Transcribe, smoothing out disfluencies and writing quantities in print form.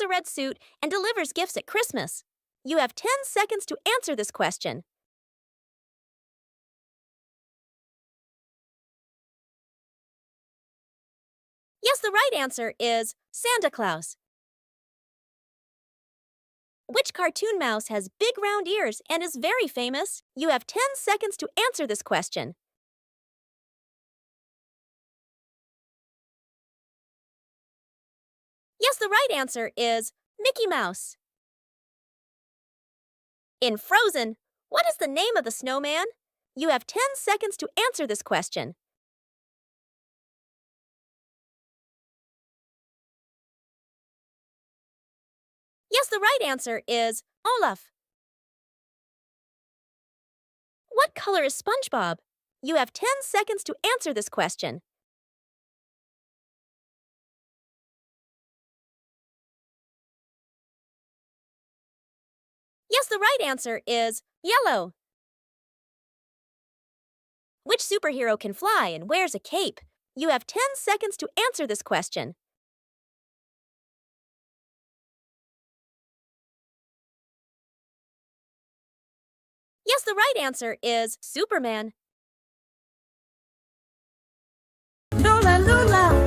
a red suit and delivers gifts at Christmas? You have 10 seconds to answer this question. Yes, the right answer is Santa Claus. Which cartoon mouse has big round ears and is very famous? You have 10 seconds to answer this question. Yes, the right answer is Mickey Mouse. In Frozen, what is the name of the snowman? You have 10 seconds to answer this question. Yes, the right answer is Olaf. What color is SpongeBob? You have 10 seconds to answer this question. Yes, the right answer is yellow. Which superhero can fly and wears a cape? You have 10 seconds to answer this question. Yes, the right answer is Superman. Lula, lula.